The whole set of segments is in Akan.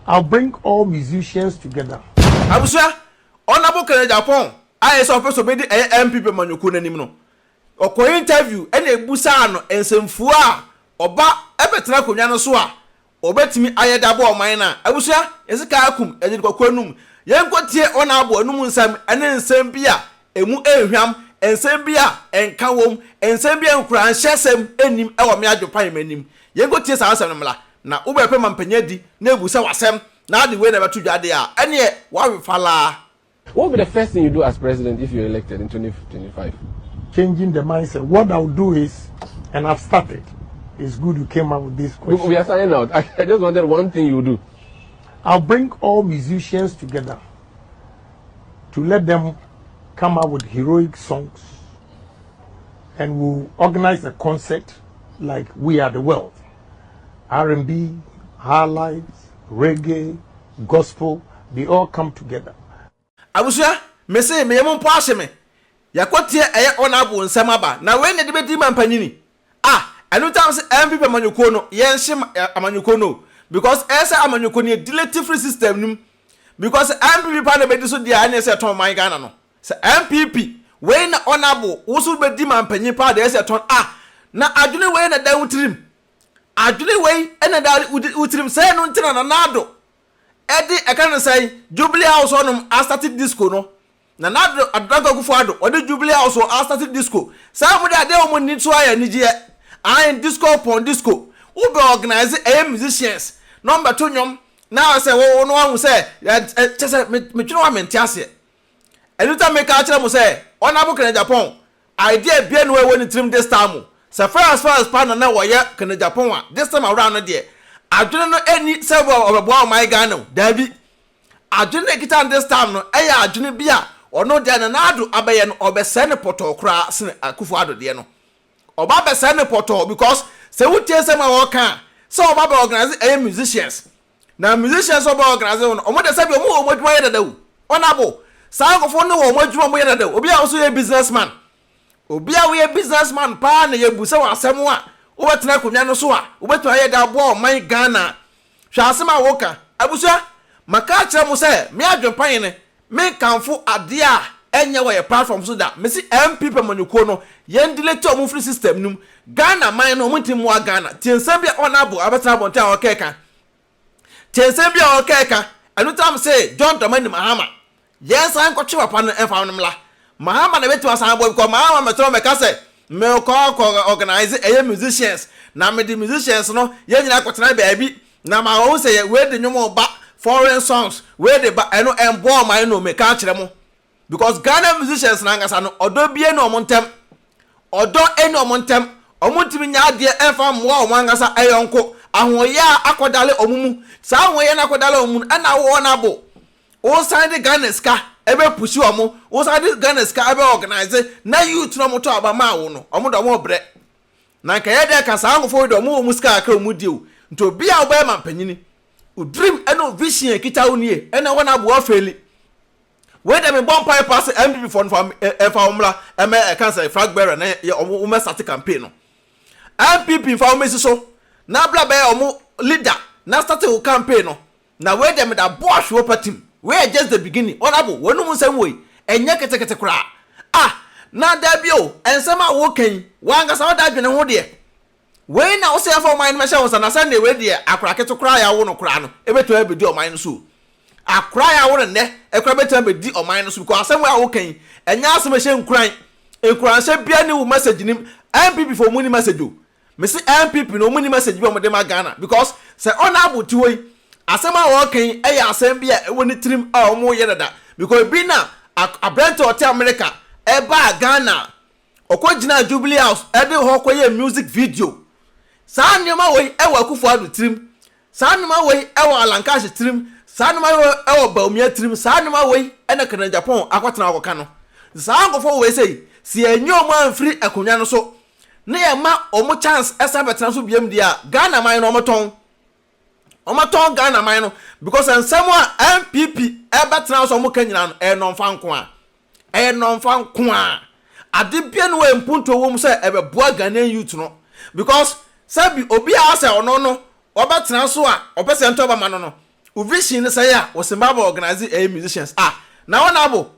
I'll bring all musicians together. Abusua, honorable Agyapong, I saw first obedi MP Manyoko nanim no. Oko interview ene ebusa no ensemfu a oba ebetena konwa no so a obetimi ayedabo oman na. Abusua, esika akum ejidi kokwanum. Yenkotie honorable anum nsam ene nsam bia emu ehwam ensam bia enka wom ensam bia nkura nhyesem enim ewo me adwopan manim. Yenkotie sa asem mla na ubepe mampanya di na ebusa wasem. Now the way never to Jade are any what we follow. What will be the first thing you do as president if you're elected in 2025? Changing the mindset. What I'll do is, and I've started. It's good you came up with this question. We are signing out. I just wanted one thing you do. I'll bring all musicians together to let them come up with heroic songs, and we'll organize a concert like We Are the World. R&B, highlights, reggae, gospel, they all come together. Abusua, me say me yemo mpo ahye me. Yakotie eye honorable nsamaba. Na we ne de bedi mampanyini. Anu tam say MP Manyoko no, yenhye amanyoko no because ese amanyoko ne delete free system nim. Because MPP pa na bedi so dia na ese ton man Ghana no. Say MPP we na honorable wo so bedi mampanyin pa da ese ton na adwene we na dan wutirim. Adwene we ena da wutirim say no ntina na nado. Edi ekana say Jubilee House onum started disco no. Na nado adanka kufuado odi Jubilee House started disco. Say mo de ade o mo ni so aya ni je. Disco upon disco. Who be organize musicians. Number 2 nyom. Now say wo no wan say me twino wa mentiase. Anytime make a kire mo say honorable Agyapong idea bia no we ni trim this time. So far as partner na wo ye Agyapong this time around no there. Adwene no any several obebo my Ghana David. Adwene kita this time no eya adwene bia ono de na ado abaye no obese ne poto kra sene Akufuado de no. Oba bese ne poto because se wutie se ma wo kan so oba be organize musicians. Na musicians oba organize no omo de se bi omo odwuma ye dada wu. Onabo sa nkofo no wo odwuma mo ye dada. Obi a wo so ye businessman. Obi a wo ye businessman pa na ye busa wa asem a Ubetina kunya no so a ubetu aye da bo man Ghana hwa asema woka abusua maka kire mo se me adwempan ne me kanfo ade a enye wo ye platform so da me si MP Manyoko no yen delete omo free system num Ghana man no omuntim wa Ghana tiensem bia onabo abetina bonta a okeka tiensem bia okeka anu tam se John Mahama yes an ko twa pa no enfa no mla Mahama na betu asan bo ko Mahama metro me ka se me ko organize musicians na me the musicians no ye nyina kwotena baabi na ma wo say we de nyomo ba foreign songs we de ba eno embo man no me ka kire mo because Ghana musicians na ngasa no odo bie no omontem odo eni omontem omontimi nya ade emfa mo o ngasa ayonko ahoye akodale omumu sa ahoye na akodale omumu na wo na bo o side Ghana ska ebe pushi omo wo side Ghana ska ebe organize na youth no moto aba ma wo no omo do mo bre na nka ye de ka sa angofo do mo ska aka omu dio nto bia wo ba mampanyini o dream eno vision ekita wo nie ena wona bo afeli we dem bomb pipe pass MPP for fa omla eme cancer flag bearer na wo me start campaign no MPP fa o mesi so na bla ba omo leader na start o campaign no na we dem da boss wo patim we just the beginning honorable wonu nsem we enye ketekete kura na da bio ensema wo kan wanga sa da dwene ho de we na wo se fa man me hye na sande we de akura keto kura ya wo no kura no ebeto abedi o man no so akura ya wo ne ekura beto abedi o man no so because asem we wo kan enya asem hye nkuran enkuran hye bia ni wo message nim MPP for money message o me se MPP no money message bi o mo de ma Ghana because se honorable ti we asema wo kan eya asem bia e woni trim a omo ye dada because bi na abrante o te America eba Ghana okojina Jubilee House ede ho koye music video sa nyoma we e wa Akufuado trim sa nyoma we e wa Alankash trim sa nyoma we e wa Baumia trim sa nyoma we e na Agyapong akwatena akoka no sa nkofo we sei si enyo mo amfiri akonya no so na ye ma omo chance esa betena so biem dia Ghana man no omoton Ghana man no because ensem a MPP e betena so mo kanyina no e no mfa nko a no mfa nko a ade bia no empunto wo mu se e be boa Ghana youth no because sabi obi a se ono no obetena so a opese nto ba ma no vision say ya was mbaba organize musicians na wona abo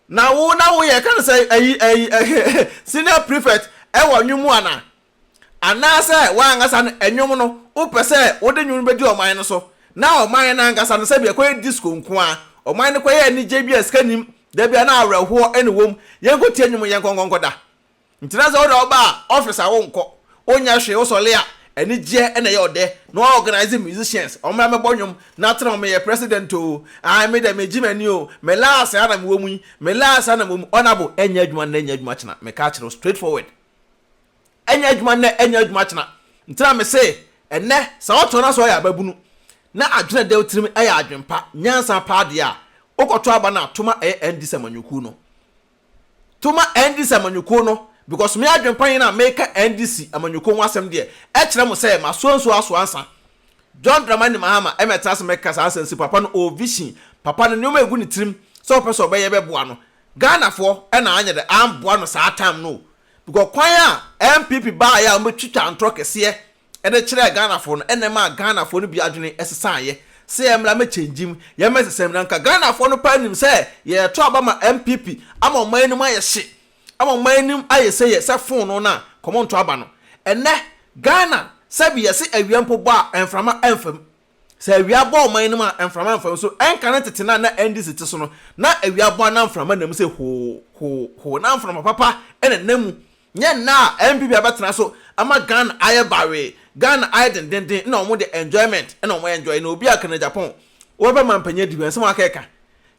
na wo ye kan say senior prefect e wo nwumu ana say wa ngasa enwum no wo pese wo de nwum bedi oman no so na oman na ngasa no say be kwa disco nko oman no kwa ye ni JBS kanim da bia na awreho ene wom yenko tie nwum yenko da ntina za wo da oba officer wo nko onya hwe wo sole a eni je ene ye ode no organize musicians o ma mebonyum na tra me ye president o me dem ejimani o me last ana me womu me last ana me onabo enya adwuma na enya adwuma chena me ka kire straight forward enya adwuma na enya adwuma chena ntra me say enne sa oto na so ya babunu na adwena de otirim eya adwempa nyansa pa de a okoto aba na toma ND samanyuku no toma ND samanyuku no because me adwempan na make NDC amanyuko wasem de e kire mo say ma so aso ansa John Mahama emetas make asansi papa no o vision papa no nyoma egu ni tirim so person obeye beboa no Ghana for e na anya de amboa no sa time no because kwan a MPP ba ya mo twitwa antro kese e de kire Ghana for no ene ma Ghana for no bi adwene esesanye say emla me changim ye mesesem na nka Ghana for no panim say ye to aba ma MPP ama oman no aye hye ama manim ayese ye se phone no na komo nto aba no ene Ghana sabi yesi awiampo bo a enframa enfam se awiabo manim a enframa enfam so enka na tete na NDC te so no na awiabo na enframa nam se ho na enframa papa ene namu nye na MPP abatena so ama Ghana aye bare Ghana aye den na omo de enjoyment na omo enjoy na obi aka na Agyapong wo be mampanya di bensem akeka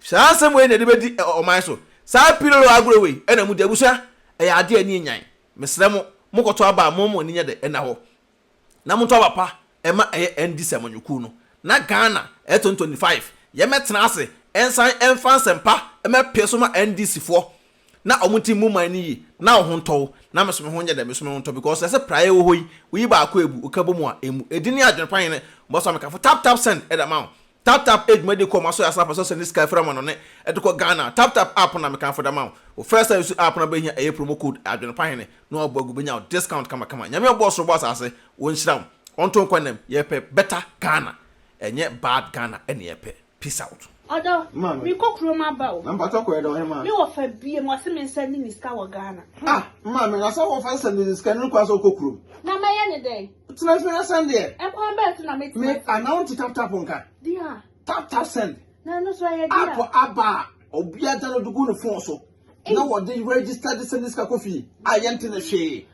shansem we na de bedi oman so sa pirolo agrowe ena mu de busa e ya ade ani nyan mesremo mokoto aba momo ni nya de ena ho na mo to aba pa e ma e ND samanyuku no na Ghana 2025 ye metena ase ensan enfansempa e me peso ma NDC fo na omuti mu man ni na ho nto na mesome ho nya de mesome ho nto because ese praye wo hoyi wi ba akọ ebu okabo mu a emu edini adwenpan ne bo so ameka fo tap send e da ma tap age medi ko maso yasa person send sky from no ne ediko Ghana tap app na meka for da ma o first time use app na be hia promo code adwenpan ne no obagu benya discount kama nyame boss ro boss ase won shiram onto kwanem ye pe better Ghana enye bad Ghana ene ye pe peace out Odo, mi ko kroma ba o. Na mpato ko edo he ma. Mi wo fa bie mo se me send ni ska wo Ghana. Ma me na so wo fa send ni ska ni kwa so ko krom. Na ma ye ne dey. Tina fi na send there. E kwa bet na me. Me announce tap nka. Dia. Tap send. Na no so ye dia. Apo aba obi adalo dugu no phone so. Na wo dey register the send ska kofi. Ayente na hwe.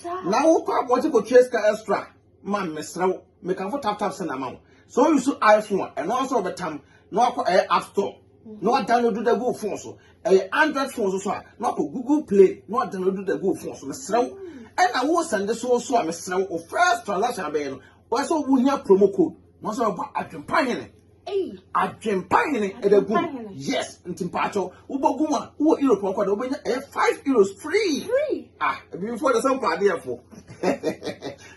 Sa. Na wo kwa bo ko trace extra. Ma me srawo. Me kan for tap send amount. So you so iPhone and also betam no app store no download the go phone so Android phone so no Google Play no download the go phone so mesrew and I will send this so mesrew o first transaction be no we so wo hia promo code no so ba adwempahene adwempahene e da go yes ntimpacho wo bogu a wo Europe kwa da wo benya €5 free before the some party for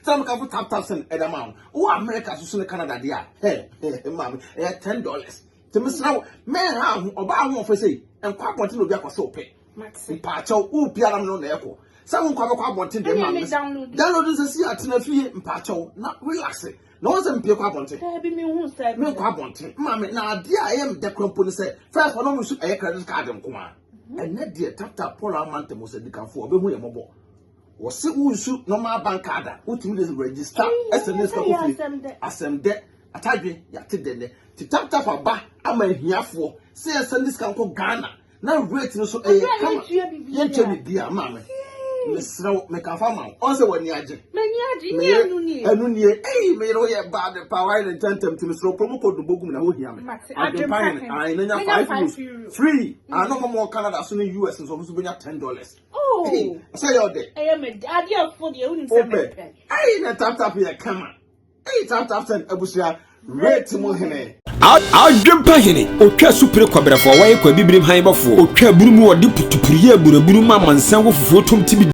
some can tap send e da ma wo America so Canada dia mama $10 to miss now men have oba ho for say enkwa bontin obi akoso pe mpacho u biara no na eko some kwa bontin de ma download this see atena fie mpacho na relax na won se mpie kwa bontin bi mi hu say me kwa bontin mama na ade a am de krompo ni say first one no su credit card nko ma ene de tap Paul amante mo se dikanfo obehu ye mobo wo se unsu normal bank card utimi de register SMS ka kofi asem atadwe ya tedene ti tap aba ama hiafo se send this kan ko Ghana na rate no so kama yenche bibia ma me mesraw me ka fa ma on se wani age ni anu ni me ro ye bad power and tentem ti mesraw promo code bogum na ho hia me adempine ai na nya €5 free no more Canada so ni US so so benya $10 say your day me ade afo de uni se me ai na tap ya kama tap send abusia rate mo hene Agyapong otwa supre kwabrafo waye kwa bibrim han bafo otwa burumu odi putupuriye buraburu ma mansan wo fufuo tom tibi